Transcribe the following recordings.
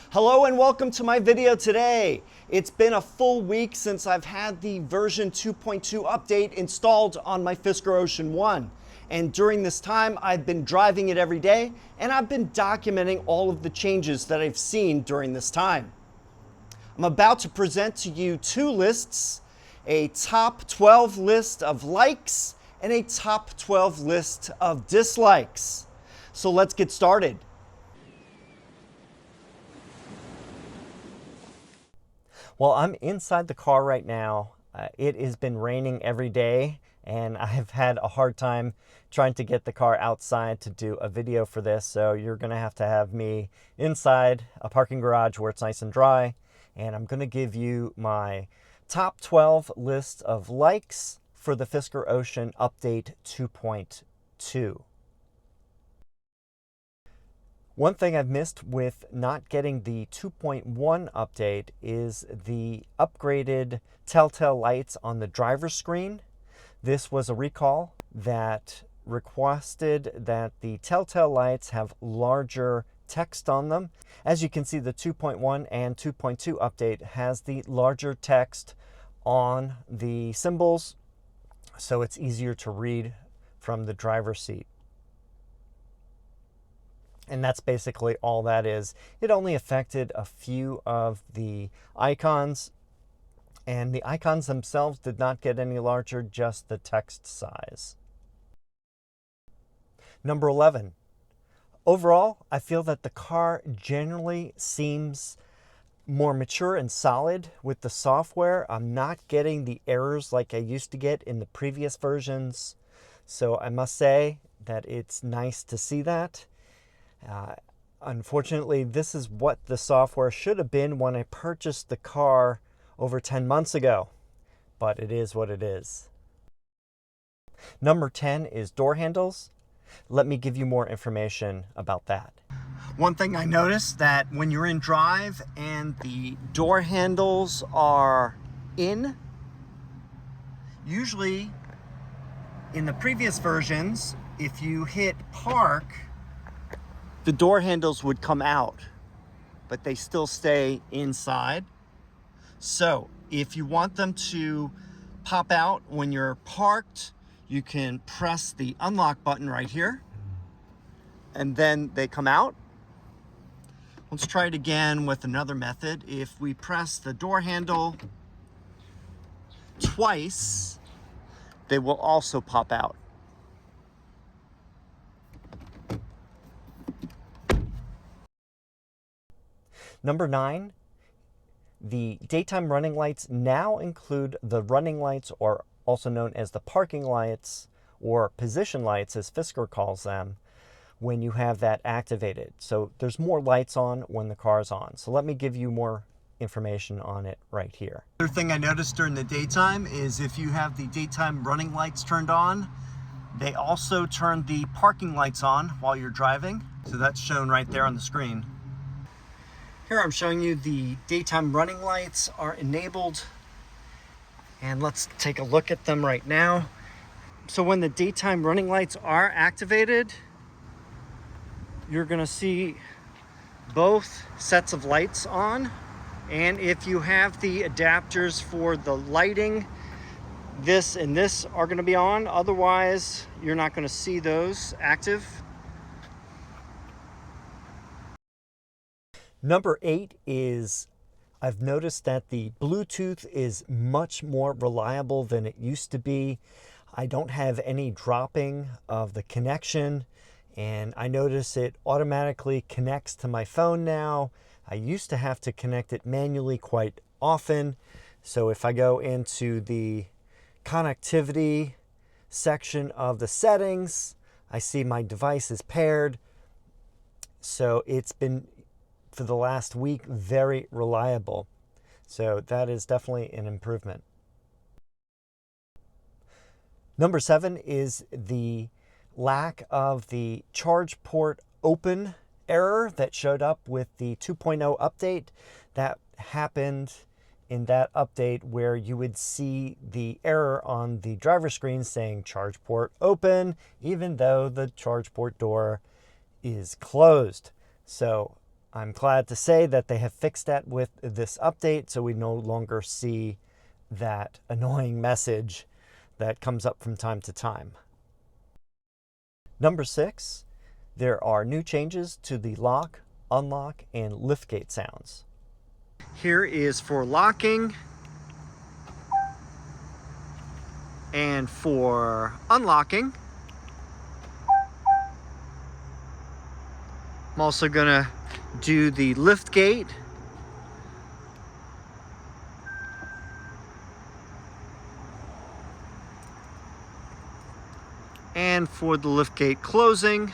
Hello and welcome to my video today. It's been a full week since I've had the version 2.2 update installed on my Fisker Ocean One. And during this time, I've been driving it every day and I've been documenting all of the changes that I've seen during this time. I'm about to present to you two lists, a top 12 list of likes and a top 12 list of dislikes. So let's get started. Well, I'm inside the car right now. It has been raining every day and I've had a hard time trying to get the car outside to do a video for this. So you're gonna have to have me inside a parking garage where it's nice and dry. And I'm gonna give you my top 12 list of likes for the Fisker Ocean Update 2.2. One thing I've missed with not getting the 2.1 update is the upgraded Telltale lights on the driver's screen. This was a recall that requested that the Telltale lights have larger text on them. As you can see, the 2.1 and 2.2 update has the larger text on the symbols, so it's easier to read from the driver's seat. And that's basically all that is. It only affected a few of the icons, and the icons themselves did not get any larger, just the text size. Number 11. Overall, I feel that the car generally seems more mature and solid with the software. I'm not getting the errors like I used to get in the previous versions. So I must say that it's nice to see that. Unfortunately, this is what the software should have been when I purchased the car over 10 months ago, but it is what it is. Number 10 is door handles. Let me give you more information about that. One thing I noticed that when you're in drive and the door handles are in, usually in the previous versions, if you hit park, the door handles would come out, but they still stay inside. So if you want them to pop out when you're parked, you can press the unlock button right here, and then they come out. Let's try it again with another method. If we press the door handle twice, they will also pop out. Number 9, the daytime running lights now include the running lights, or also known as the parking lights or position lights as Fisker calls them, when you have that activated. So there's more lights on when the car's on. So let me give you more information on it right here. Another thing I noticed during the daytime is if you have the daytime running lights turned on, they also turn the parking lights on while you're driving. So that's shown right there on the screen. Here I'm showing you the daytime running lights are enabled, and let's take a look at them right now. So when the daytime running lights are activated, you're gonna see both sets of lights on, and if you have the adapters for the lighting, this and this are gonna be on, otherwise you're not gonna see those active. Number 8 is, I've noticed that the Bluetooth is much more reliable than it used to be. I don't have any dropping of the connection, and I notice it automatically connects to my phone now. I used to have to connect it manually quite often. So if I go into the connectivity section of the settings, I see my device is paired. So it's been, for the last week, very reliable. So that is definitely an improvement. Number 7 is the lack of the charge port open error that showed up with the 2.0 update. That happened in that update where you would see the error on the driver screen saying charge port open, even though the charge port door is closed. So I'm glad to say that they have fixed that with this update, so we no longer see that annoying message that comes up from time to time. Number 6, there are new changes to the lock, unlock, and liftgate sounds. Here is for locking, and for unlocking, I'm also gonna do the liftgate. And for the liftgate closing.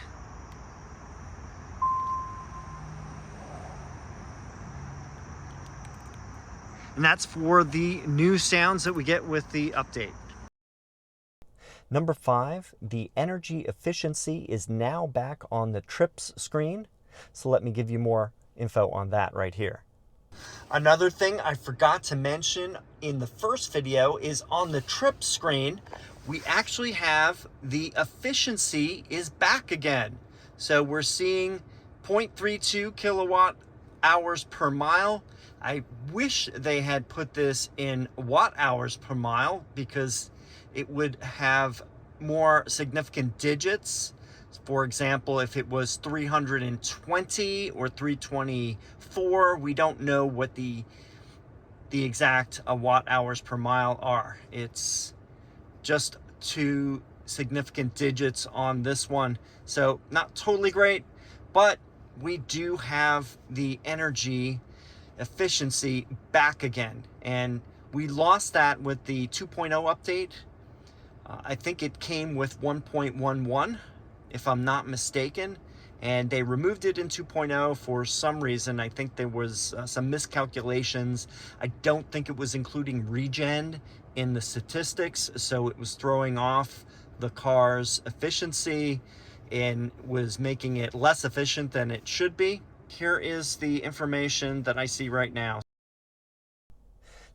And that's for the new sounds that we get with the update. Number 5, the energy efficiency is now back on the trips screen. So let me give you more info on that right here. Another thing I forgot to mention in the first video is on the trip screen, we actually have the efficiency is back again. So we're seeing 0.32 kilowatt hours per mile. I wish they had put this in watt hours per mile because it would have more significant digits. For example, if it was 320 or 324, we don't know what the exact watt hours per mile are. It's just 2 significant digits on this one. So not totally great, but we do have the energy efficiency back again. And we lost that with the 2.0 update. I think it came with 1.11, if I'm not mistaken, and they removed it in 2.0 for some reason. I think there was some miscalculations. I don't think it was including Regen in the statistics, so it was throwing off the car's efficiency and was making it less efficient than it should be. Here is the information that I see right now.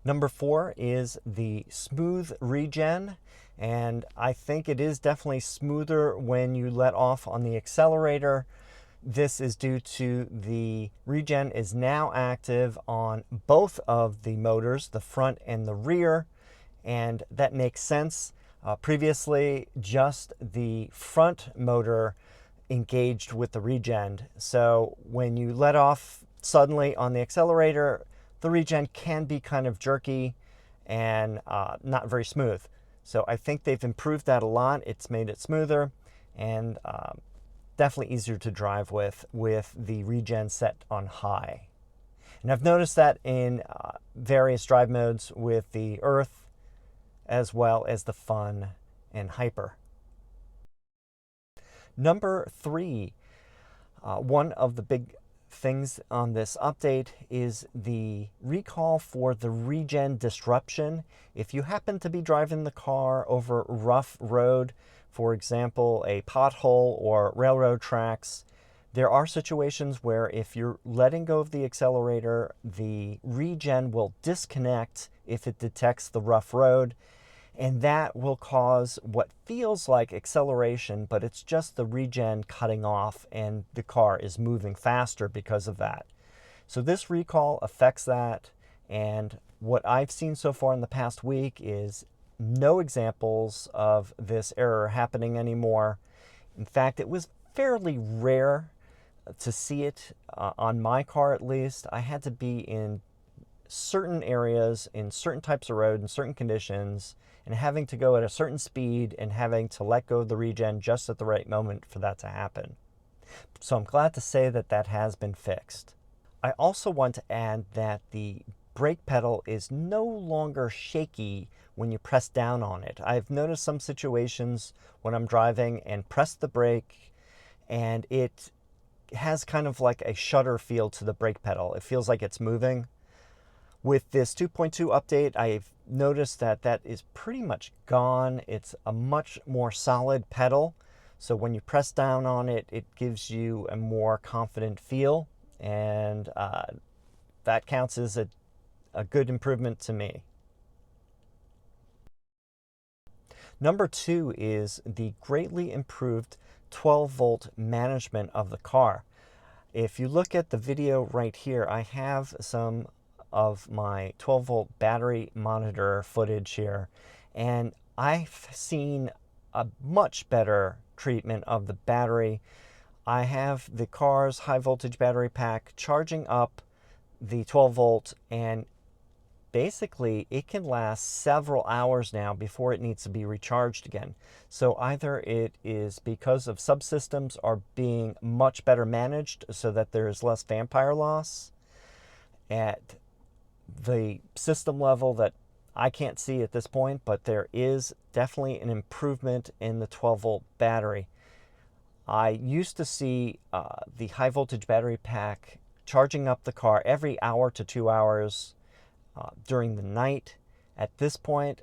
Number 4 is the smooth regen, and I think it is definitely smoother when you let off on the accelerator. This is due to the regen is now active on both of the motors, the front and the rear, and that makes sense. Previously, just the front motor engaged with the regen. So when you let off suddenly on the accelerator, the regen can be kind of jerky and not very smooth. So I think they've improved that a lot. It's made it smoother and definitely easier to drive with the regen set on high. And I've noticed that in various drive modes with the Earth as well as the Fun and Hyper. Number 3, one of the big things on this update is the recall for the regen disruption. If you happen to be driving the car over rough road, for example, a pothole or railroad tracks, there are situations where if you're letting go of the accelerator, the regen will disconnect if it detects the rough road, and that will cause what feels like acceleration, but it's just the regen cutting off and the car is moving faster because of that. So this recall affects that, and what I've seen so far in the past week is no examples of this error happening anymore. In fact, it was fairly rare to see it on my car at least. I had to be in certain areas, in certain types of road, in certain conditions, and having to go at a certain speed and having to let go of the regen just at the right moment for that to happen. So I'm glad to say that that has been fixed. I also want to add that the brake pedal is no longer shaky when you press down on it. I've noticed some situations when I'm driving and press the brake and it has kind of like a shudder feel to the brake pedal. It feels like it's moving. With this 2.2 update, I've noticed that that is pretty much gone. It's a much more solid pedal. So when you press down on it, it gives you a more confident feel. And that counts as a good improvement to me. Number 2 is the greatly improved 12-volt management of the car. If you look at the video right here, I have some of my 12-volt battery monitor footage here, and I've seen a much better treatment of the battery. I have the car's high voltage battery pack charging up the 12 volt, and basically it can last several hours now before it needs to be recharged again. So either it is because of subsystems are being much better managed so that there is less vampire loss at the system level that I can't see at this point, but there is definitely an improvement in the 12 volt battery. I used to see the high voltage battery pack charging up the car every hour to 2 hours during the night. At this point,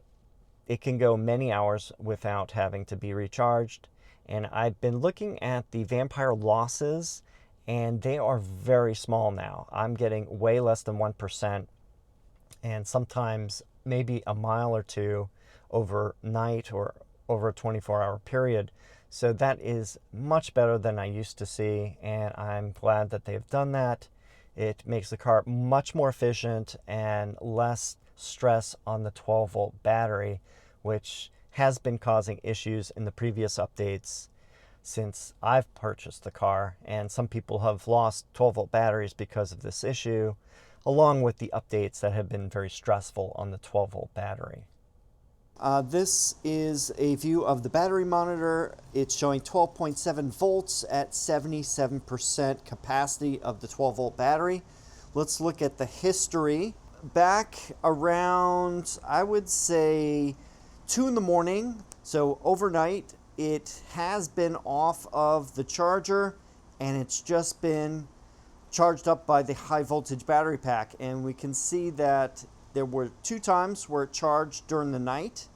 it can go many hours without having to be recharged. And I've been looking at the vampire losses, and they are very small now. I'm getting way less than 1%, and sometimes maybe a mile or two overnight or over a 24-hour period. So that is much better than I used to see, and I'm glad that they've done that. It makes the car much more efficient and less stress on the 12-volt battery, which has been causing issues in the previous updates since I've purchased the car. And some people have lost 12-volt batteries because of this issue, along with the updates that have been very stressful on the 12-volt battery. This is a view of the battery monitor. It's showing 12.7 volts at 77% capacity of the 12-volt battery. Let's look at the history. Back around, I would say, 2 in the morning, so overnight, it has been off of the charger, and it's just been charged up by the high voltage battery pack. And we can see that there were 2 times where it charged during the night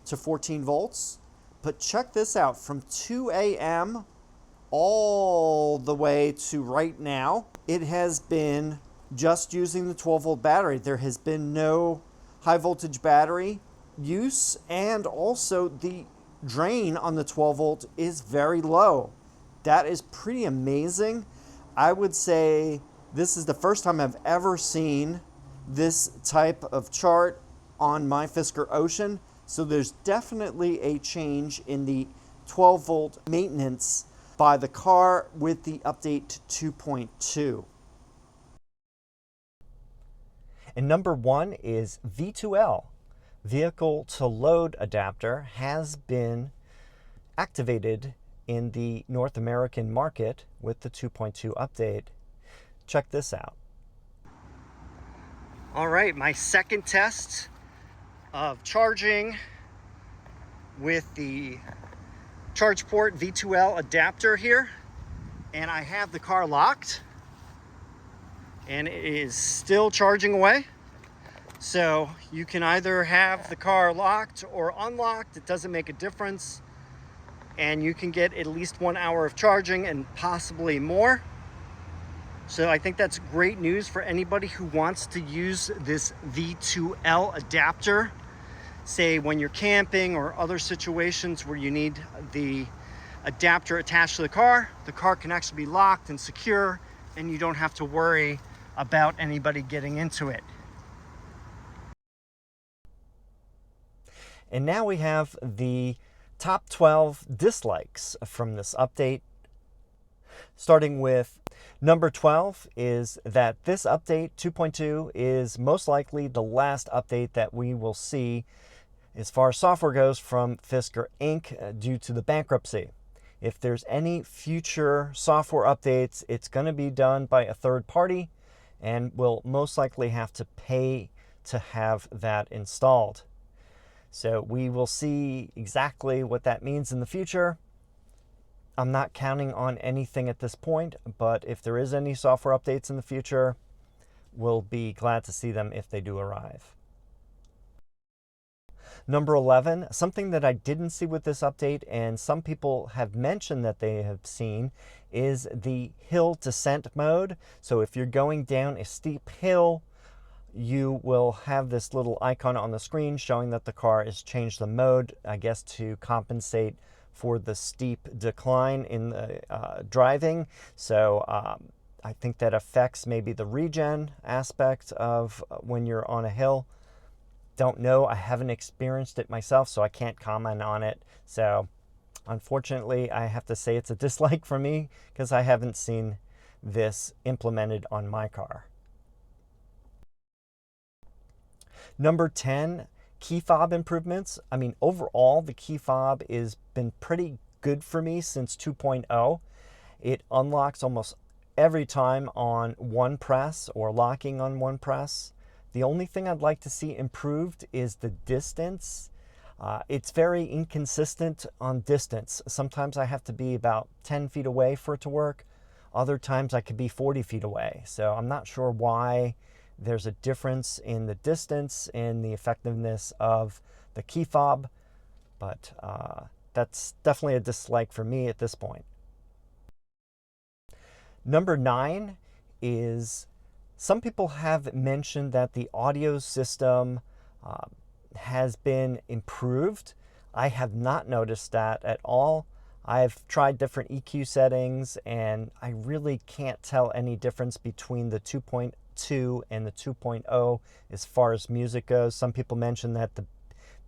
to 14 volts. But check this out, from 2 a.m. all the way to right now, it has been just using the 12-volt battery. There has been no high voltage battery use, and also the drain on the 12-volt is very low. That is pretty amazing. I would say this is the first time I've ever seen this type of chart on my Fisker Ocean. So there's definitely a change in the 12-volt maintenance by the car with the update to 2.2. And number 1 is V2L. Vehicle to load adapter has been activated in the North American market with the 2.2 update. Check this out. All right, my second test of charging with the ChargePort V2L adapter here, and I have the car locked, and it is still charging away. So you can either have the car locked or unlocked, it doesn't make a difference, and you can get at least 1 hour of charging and possibly more. So I think that's great news for anybody who wants to use this V2L adapter, say when you're camping or other situations where you need the adapter attached to the car can actually be locked and secure, and you don't have to worry about anybody getting into it. And now we have the top 12 dislikes from this update. Starting with number 12 is that this update 2.2 is most likely the last update that we will see as far as software goes from Fisker Inc. Due to the bankruptcy. If there's any future software updates, it's going to be done by a third party, and we'll most likely have to pay to have that installed. So we will see exactly what that means in the future. I'm not counting on anything at this point, but if there is any software updates in the future, we'll be glad to see them if they do arrive. Number 11, something that I didn't see with this update, and some people have mentioned that they have seen, is the hill descent mode. So if you're going down a steep hill, you will have this little icon on the screen showing that the car has changed the mode, I guess to compensate for the steep decline in the driving. So I think that affects maybe the regen aspect of when you're on a hill. Don't know. I haven't experienced it myself, so I can't comment on it. So unfortunately, I have to say it's a dislike for me because I haven't seen this implemented on my car. Number 10, key fob improvements. I mean, overall, the key fob has been pretty good for me since 2.0. It unlocks almost every time on one press or locking on one press. The only thing I'd like to see improved is the distance. It's very inconsistent on distance. Sometimes I have to be about 10 feet away for it to work. Other times I could be 40 feet away. So I'm not sure why there's a difference in the distance and the effectiveness of the key fob, but that's definitely a dislike for me at this point. Number 9 is some people have mentioned that the audio system has been improved. I have not noticed that at all. I've tried different EQ settings and I really can't tell any difference between the 2.2 and the 2.0 as far as music goes. Some people mentioned that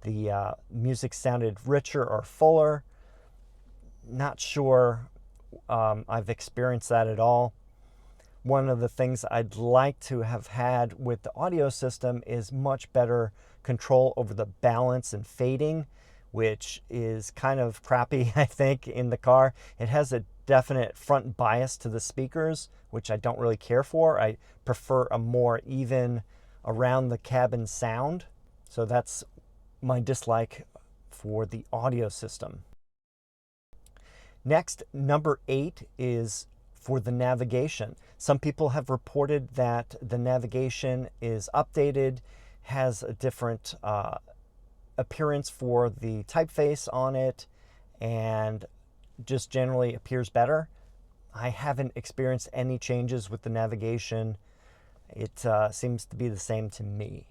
the music sounded richer or fuller. Not sure I've experienced that at all. One of the things I'd like to have had with the audio system is much better control over the balance and fading, which is kind of crappy, I think, in the car. It has a definite front bias to the speakers, which I don't really care for. I prefer a more even around the cabin sound. So that's my dislike for the audio system. Next, number 8 is for the navigation. Some people have reported that the navigation is updated, has a different appearance for the typeface on it, and just generally appears better. I haven't experienced any changes with the navigation. It seems to be the same to me.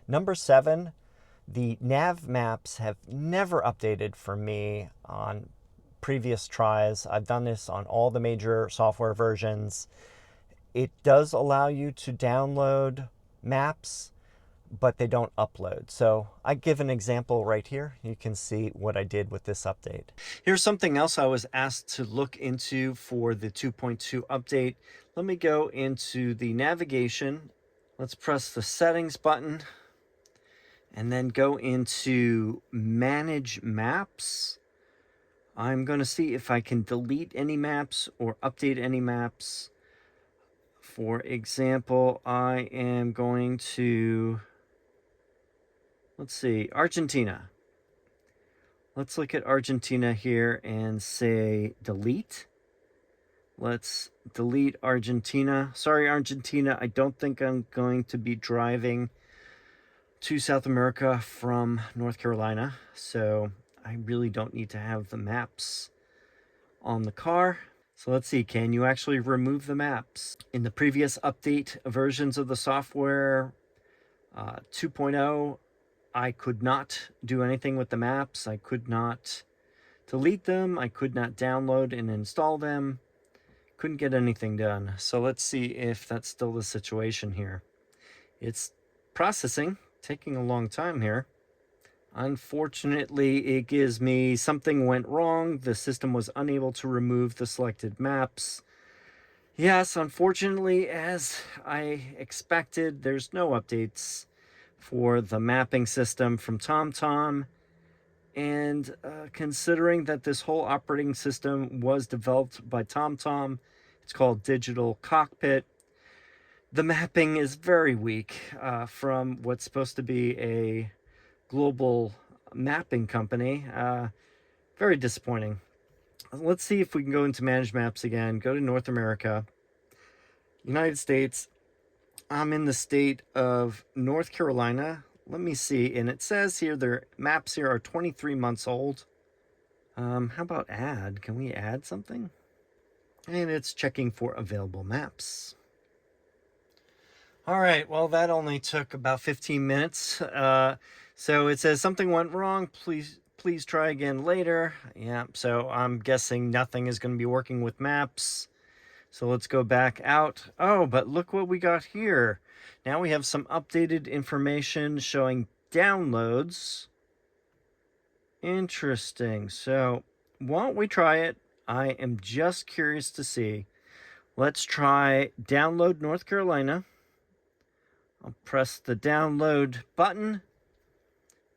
Number 7, the nav maps have never updated for me on previous tries. I've done this on all the major software versions. It does allow you to download maps, but they don't upload. So I give an example right here. You can see what I did with this update. Here's something else I was asked to look into for the 2.2 update. Let me go into the navigation. Let's press the settings button and then go into manage maps. I'm going to see if I can delete any maps or update any maps. For example, I am going to, let's see, Argentina. Let's look at Argentina here and say delete. Let's delete Argentina. Sorry, Argentina, I don't think I'm going to be driving to South America from North Carolina, so I really don't need to have the maps on the car. So let's see, can you actually remove the maps? In the previous update versions of the software, 2.0, I could not do anything with the maps. I could not delete them. I could not download and install them. Couldn't get anything done. So let's see if that's still the situation here. It's processing, taking a long time here. Unfortunately, it gives me something went wrong. The system was unable to remove the selected maps. Yes, unfortunately, as I expected, there's no updates for the mapping system from TomTom. And considering that this whole operating system was developed by TomTom, it's called Digital Cockpit, the mapping is very weak from what's supposed to be a global mapping company. Very disappointing. Let's see if we can go into Manage Maps again. Go to North America, United States. I'm in the state of North Carolina. Let me see. And it says here their maps here are 23 months old. How about add? Can we add something? And it's checking for available maps. All right, well, that only took about 15 minutes. So it says something went wrong. Please please try again later. Yeah, so I'm guessing nothing is going to be working with maps. So let's go back out. Oh, but look what we got here. Now we have some updated information showing downloads. Interesting. So why don't we try it? I am just curious to see. Let's try download North Carolina. I'll press the download button.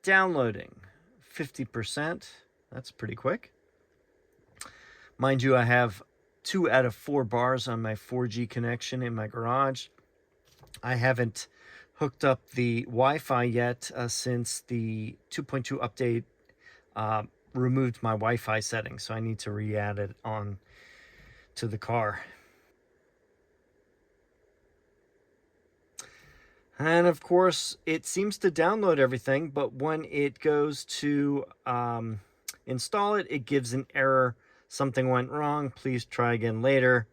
Downloading. 50%. That's pretty quick. Mind you, I have 2 out of 4 bars on my 4G connection in my garage. I haven't hooked up the Wi-Fi yet since the 2.2 update removed my Wi-Fi settings, so I need to re-add it on to the car. And of course, it seems to download everything, but when it goes to install it, it gives an error. Something went wrong. Please try again later.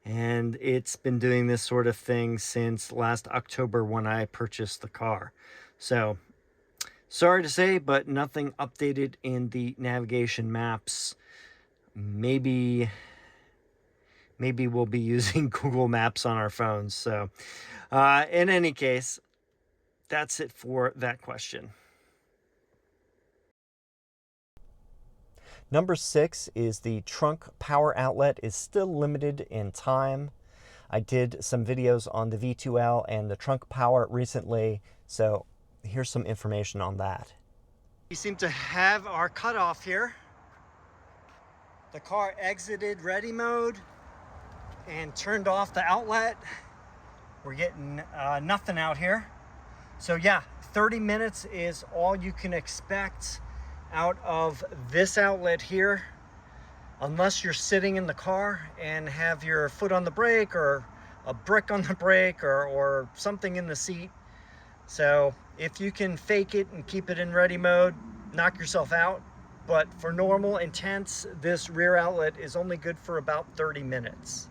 And it's been doing this sort of thing since last October when I purchased the car. So, sorry to say, but nothing updated in the navigation maps. Maybe we'll be using Google Maps on our phones. So, in any case, that's it for that question. Number 6 is the trunk power outlet is still limited in time. I did some videos on the V2L and the trunk power recently, so here's some information on that. We seem to have our cutoff here. The car exited ready mode and turned off the outlet. We're getting nothing out here. So yeah, 30 minutes is all you can expect out of this outlet here, unless you're sitting in the car and have your foot on the brake or a brick on the brake or something in the seat. So if you can fake it and keep it in ready mode, knock yourself out. But for normal intents, this rear outlet is only good for about 30 minutes.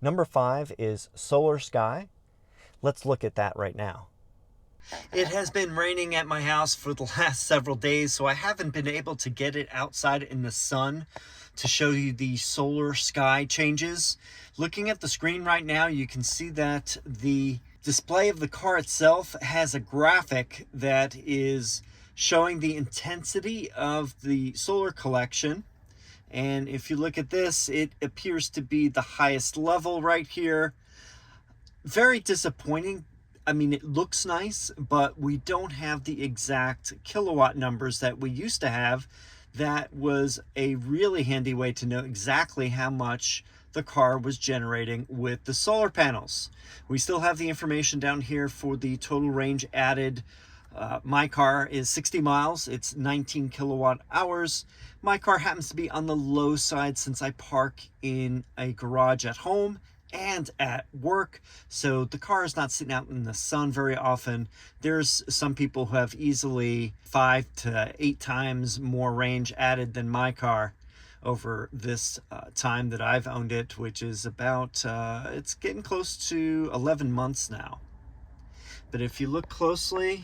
Number 5 is Solar Sky. Let's look at that right now. It has been raining at my house for the last several days, so I haven't been able to get it outside in the sun to show you the solar sky changes. Looking at the screen right now, you can see that the display of the car itself has a graphic that is showing the intensity of the solar collection. And if you look at this, it appears to be the highest level right here. Very disappointing. I mean, it looks nice, but we don't have the exact kilowatt numbers that we used to have. That was a really handy way to know exactly how much the car was generating with the solar panels. We still have the information down here for the total range added. My car is 60 miles. It's 19 kilowatt hours. My car happens to be on the low side since I park in a garage at home and at work, so the car is not sitting out in the sun very often. There's some people who have easily 5 to 8 times more range added than my car over this time that I've owned it, which is about it's getting close to 11 months now. But if you look closely,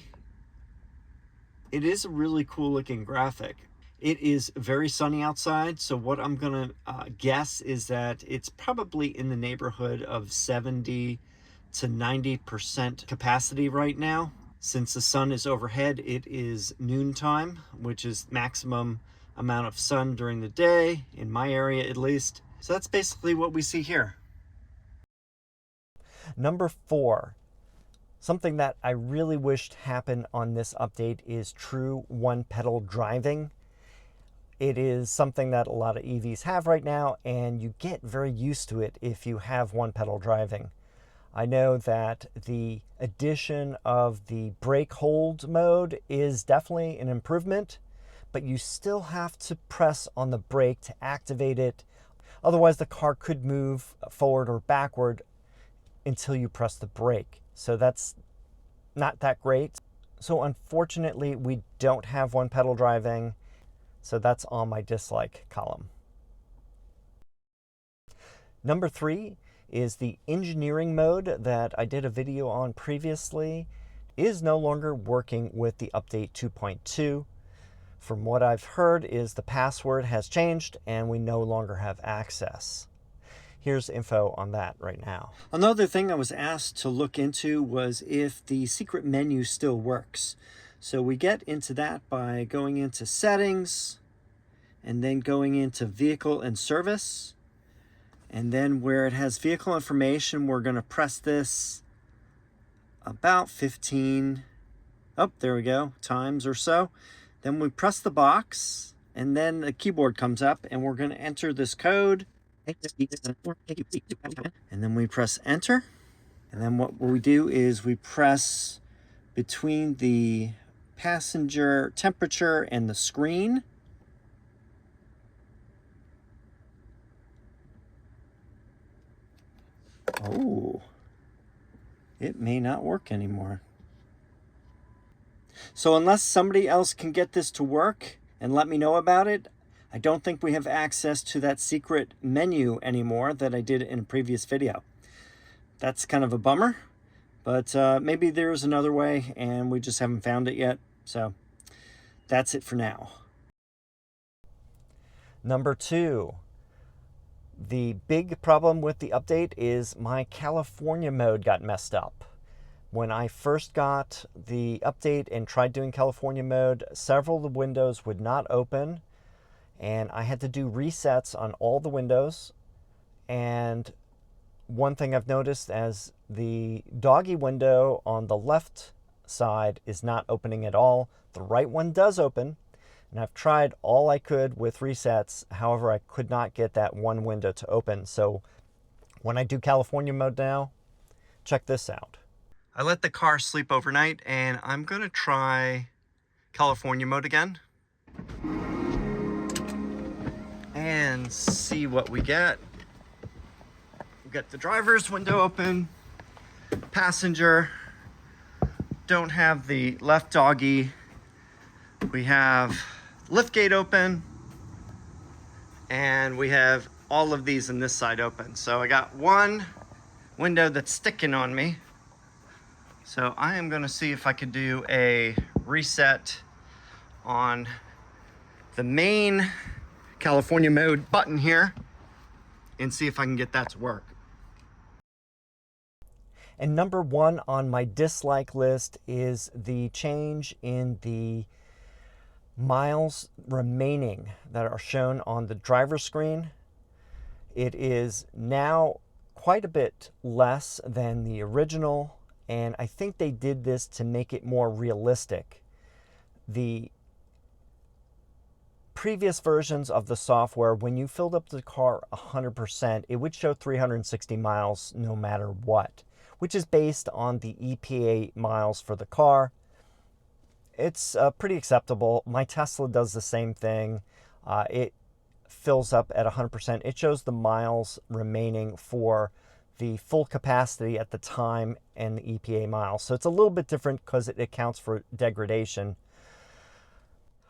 it is a really cool looking graphic. It is very sunny outside, so what I'm gonna guess is that it's probably in the neighborhood of 70 to 90% capacity right now. Since the sun is overhead, it is noontime, which is maximum amount of sun during the day, in my area at least. So that's basically what we see here. Number 4. Something that I really wished happened on this update is true one-pedal driving. It is something that a lot of EVs have right now, and you get very used to it if you have one-pedal driving. I know that the addition of the brake hold mode is definitely an improvement, but you still have to press on the brake to activate it. Otherwise, the car could move forward or backward until you press the brake. So that's not that great. So unfortunately, we don't have one-pedal driving. So that's on my dislike column. Number 3 is the engineering mode that I did a video on previously. is no longer working with the update 2.2. From what I've heard is the password has changed and we no longer have access. Here's info on that right now. Another thing I was asked to look into was if the secret menu still works. So we get into that by going into settings and then going into vehicle and service. And then where it has vehicle information, we're going to press this about 15, oh, there we go, times or so. Then we press the box and then the keyboard comes up and we're going to enter this code. And then we press enter. And then what we do is we press between the passenger temperature and the screen. Oh, it may not work anymore. So unless somebody else can get this to work and let me know about it, I don't think we have access to that secret menu anymore that I did in a previous video. That's kind of a bummer, but maybe there's another way and we just haven't found it yet. So that's it for now. Number 2. The big problem with the update is my California mode got messed up. When I first got the update and tried doing California mode, several of the windows would not open, and I had to do resets on all the windows. And one thing I've noticed, as the doggy window on the left side is not opening at all, the right one does open. And I've tried all I could with resets. However, I could not get that one window to open. So when I do California mode now, check this out. I let the car sleep overnight and I'm gonna try California mode again and see what we get. We got the driver's window open, passenger, don't have the left doggy. We have liftgate open, and we have all of these in this side open. So I got one window that's sticking on me. So I am gonna see if I could do a reset on the main California mode button here and see if I can get that to work. And number 1 on my dislike list is the change in the miles remaining that are shown on the driver's screen. It is now quite a bit less than the original, and I think they did this to make it more realistic. The previous versions of the software, when you filled up the car 100%, it would show 360 miles no matter what, which is based on the EPA miles for the car. It's pretty acceptable. My Tesla does the same thing. It fills up at 100%. It shows the miles remaining for the full capacity at the time and the EPA miles. So it's a little bit different because it accounts for degradation.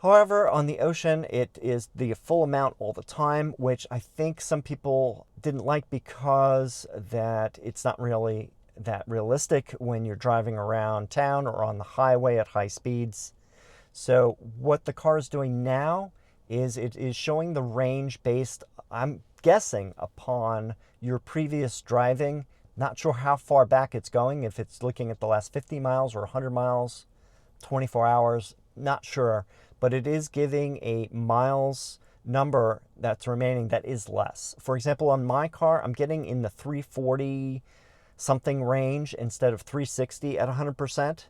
However, on the Ocean, it is the full amount all the time, which I think some people didn't like because that it's not really that realistic when you're driving around town or on the highway at high speeds. So what the car is doing now is it is showing the range based, I'm guessing, upon your previous driving. Not sure how far back it's going, if it's looking at the last 50 miles or 100 miles, 24 hours, not sure. But it is giving a miles number that's remaining that is less. For example, on my car, I'm getting in the 340 something range instead of 360 at 100%.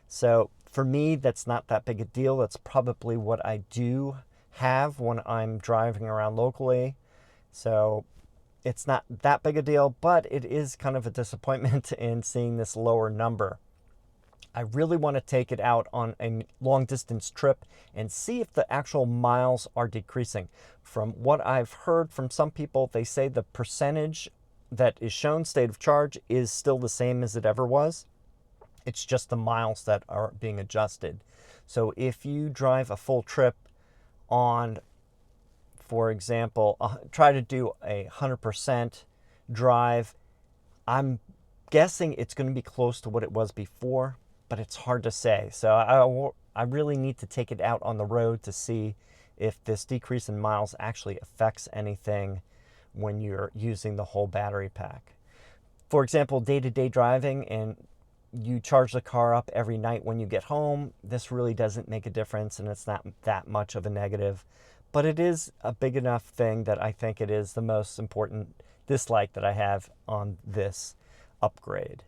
So for me, that's not that big a deal. That's probably what I do have when I'm driving around locally. So it's not that big a deal, but it is kind of a disappointment in seeing this lower number. I really want to take it out on a long distance trip and see if the actual miles are decreasing. From what I've heard from some people, they say the percentage that is shown state of charge is still the same as it ever was. It's just the miles that are being adjusted. So if you drive a full trip on, for example, try to do a 100% drive, I'm guessing it's going to be close to what it was before, but it's hard to say. So I really need to take it out on the road to see if this decrease in miles actually affects anything when you're using the whole battery pack. For example, day-to-day driving and you charge the car up every night when you get home, this really doesn't make a difference and it's not that much of a negative. But it is a big enough thing that I think it is the most important dislike that I have on this upgrade.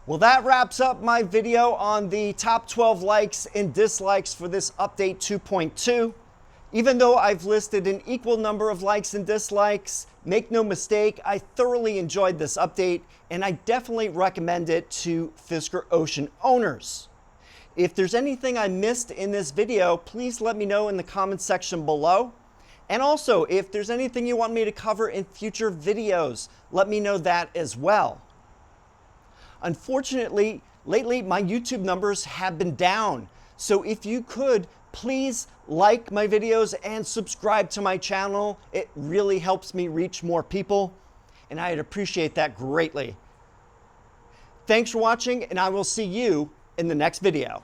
Well, that wraps up my video on the top 12 likes and dislikes for this update 2.2. Even though I've listed an equal number of likes and dislikes, make no mistake, I thoroughly enjoyed this update and I definitely recommend it to Fisker Ocean owners. If there's anything I missed in this video, please let me know in the comments section below. And also, if there's anything you want me to cover in future videos, let me know that as well. Unfortunately, lately my YouTube numbers have been down. So if you could, please like my videos and subscribe to my channel. It really helps me reach more people, and I'd appreciate that greatly. Thanks for watching, and I will see you in the next video.